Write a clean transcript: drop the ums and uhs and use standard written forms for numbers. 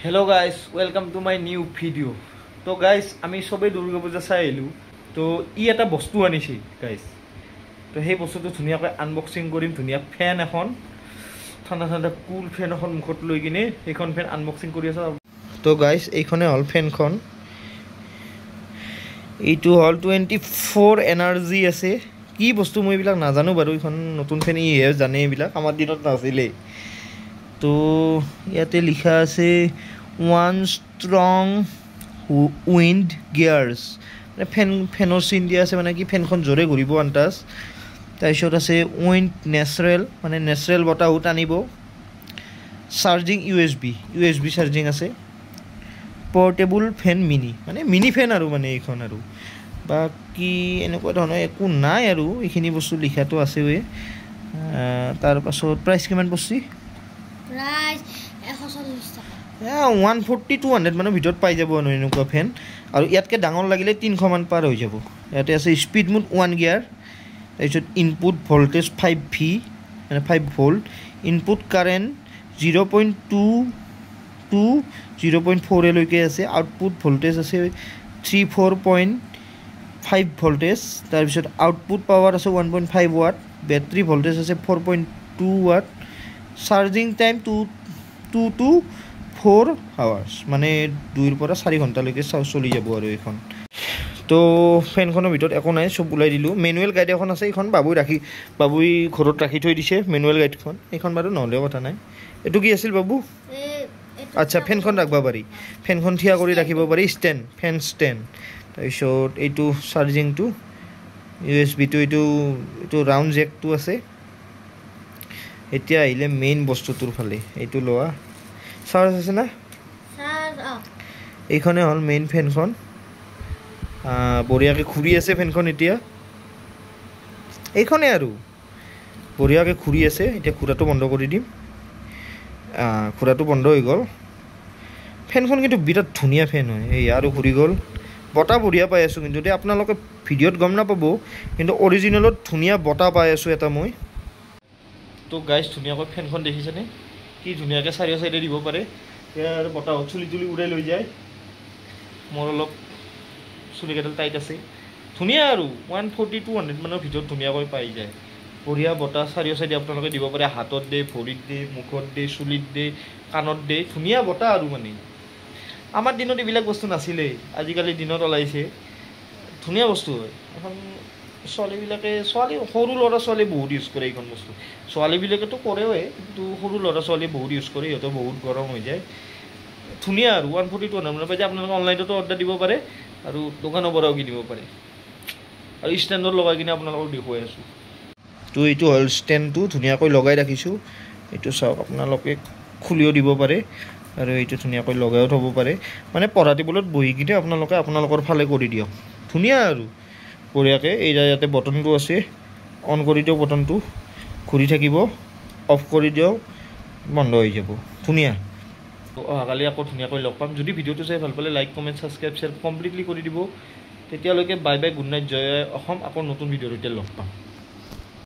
Hello guys, welcome to my new video. So guys, আমি সবে দুর্গা পূজা চাই আহিলো। তো ই এটা বস্তু আনিছে guys। তো সেই বস্তুটো ধুনিয়াকৈ আনবক্সিং কৰিম, ধুনিয়া ফেন এখন ঠাণ্ডা ঠাণ্ডা কুল ফেন এখন মুখত লৈ কিনে এইখন ফেন আনবক্সিং কৰি আছো। তো গাইস এইখনে হল ফেনখন। এইটো হল 24 এনাৰ্জি আছে। কি বস্তু মই এইবিলাক নাজানো বাৰু, এইখন নতুন ফেন ইহে জানে, এইবিলাক আমাৰ দিনত নাছিলে। তো ইয়াতে লিখা আছে ওয়ান স্ট্ৰং উইন্ড গিয়াৰ্স, মানে ফেনৰ চিন দিয়া আছে, মানে কি ফেনখন জোৰে ঘূৰিব আন্তাজ। তাৰপিছত আছে উইন্ড নেচাৰেল, মানে নেচাৰেল বতাহো টানিব। চাৰ্জিং ইউএসবি চাৰ্জিং আছে। পৰ্টেবল ফেন মিনি, মানে মিনি ফেন আৰু মানে এইখন আৰু বাকী এনেকুৱা ধৰণৰ একো নাই আৰু এইখিনি বস্তু লিখাটো আছেই। তাৰপাছত প্ৰাইচ কিমান পৰছি? প্ৰাইচ 140 টকা। 140-200 মানৰ ভিতৰত পাই যাব এনেকুৱা ফেন। আৰু ইয়াতকৈ ডাঙৰ লাগিলে 300 মান পাৰ হৈ যাব। ইয়াতে আছে স্পীড মোড 1 গিয়াৰ, তাৰপিছত ইনপুট ভল্টেজ 5V, মানে 5 ভোল্ট। ইনপুট কাৰেণ্ট 0.2 to 0.4 লৈকে আছে। আউটপুট ভল্টেজ আছে 3.4.5 ভল্টেজ। তাৰপিছত আউটপুট পাৱাৰ আছে 1.5 ৱাট। বেটাৰী ভল্টেজ আছে 4.2 watt. Charging time 2 to 4 hours, মানে 2 পৰা 4 ঘণ্টালৈকে চলি যাব আৰু এইখন। তো ফেনখনৰ ভিতৰত একো নাই, চব ওলাই দিলোঁ। মেনুৱেল গাইড এখন আছে, এইখন বাবুই ঘৰত ৰাখি থৈ দিছে মেনুৱেল গাইডখন। এইখন বাৰু নহ'লেও কথা নাই। এইটো কি আছিল বাবু? আচ্ছা, ফেনখন ৰাখিব পাৰি, ফেনখন থিয়া কৰি ৰাখিব পাৰি, ফেন ষ্টেণ্ড। তাৰপিছত এইটো চাৰ্জিংটো, ইউএসবিটো, এইটো ৰাউণ্ড জেকটো আছে। এতিয়া আহিলে মেইন বস্তুটোৰ ফালে, এইটো লোৱা। চাৰ্জ আছে না? এইখনে হ'ল মেইন ফেনখন। বঢ়িয়াকৈ ঘূৰি আছে ফেনখন এতিয়া। এইখনে আৰু বঢ়িয়াকৈ ঘূৰি আছে। এতিয়া ঘূৰাটো বন্ধ কৰি দিম। ঘূৰাটো বন্ধ হৈ গ'ল। ফেনখন কিন্তু বিৰাট ধুনীয়া ফেন হয়। এই আৰু ঘূৰি গ'ল। বতাহ বঢ়িয়া পাই আছোঁ কিন্তু দেই, আপোনালোকে ভিডিঅ'ত গম নাপাব, কিন্তু অৰিজিনেলত ধুনীয়া বতাহ পাই আছোঁ এটা মই। তো গাইজ ধুনীয়াকৈ ফেনখন দেখিছেনে? কি ধুনীয়াকৈ চাৰিও চাইডে দিব পাৰে। ইয়াৰ বতাহত চুলি উৰাই লৈ যায়। মোৰ অলপ চুলিকেইডাল টাইট আছে। ধুনীয়া আৰু 140-200 মানৰ ভিতৰত ধুনীয়াকৈ পাই যায়। বঢ়িয়া বতাহ চাৰিও চাইডে আপোনালোকে দিব পাৰে। হাতত দে, ভৰিত দে, মুখত দে, চুলিত দে, কাণত দে, ধুনীয়া বতাহ আৰু মানে। আমাৰ দিনত এইবিলাক বস্তু নাছিলেই, আজিকালি দিনত ওলাইছে। ধুনীয়া বস্তু হয় এখন। সৰু ল'ৰা ছোৱালী বহুত ইউজ কৰে এইখন বস্তু। ছোৱালীবিলাকেতো কৰেওৱে, কিন্তু সৰু ল'ৰা ছোৱালীয়ে বহুত ইউজ কৰে, সিহঁতৰ বহুত গৰম হৈ যায়। ধুনীয়া আৰু 140-200 মানৰ পাই যায়। আপোনালোকে অনলাইনতো অৰ্ডাৰ দিব পাৰে আৰু দোকানৰ পৰাও কিনিব পাৰে। আৰু ষ্টেণ্ডত লগাই কিনে আপোনালোকক দেখুৱাই আছোঁ। তো এইটো হ'ল ষ্টেণ্ডটো, ধুনীয়াকৈ লগাই ৰাখিছোঁ। এইটো চাওক, আপোনালোকে খুলিও দিব পাৰে আৰু এইটো ধুনীয়াকৈ লগাইও থ'ব পাৰে। মানে পঢ়া টেবুলত বহি কিনে আপোনালোকে আপোনালোকৰ ফালে কৰি দিয়ক, ধুনীয়া আৰু বঢ়িয়াকৈ। এই ইয়াতে বটনটো আছে, অন কৰি দিয়ক, বটনটো ঘূৰি থাকিব, অফ কৰি দিয়ক, বন্ধ হৈ যাব, ধুনীয়া। অহাকালি আকৌ ধুনীয়াকৈ লগ পাম। যদি ভিডিঅ'টো চাই ভাল পালে like, comment, subscribe, share completely কৰি দিব। তেতিয়ালৈকে বাই বাই, গুড নাইট, জয় অসম। আকৌ নতুন ভিডিঅ'ৰ সৈতে লগ পাম।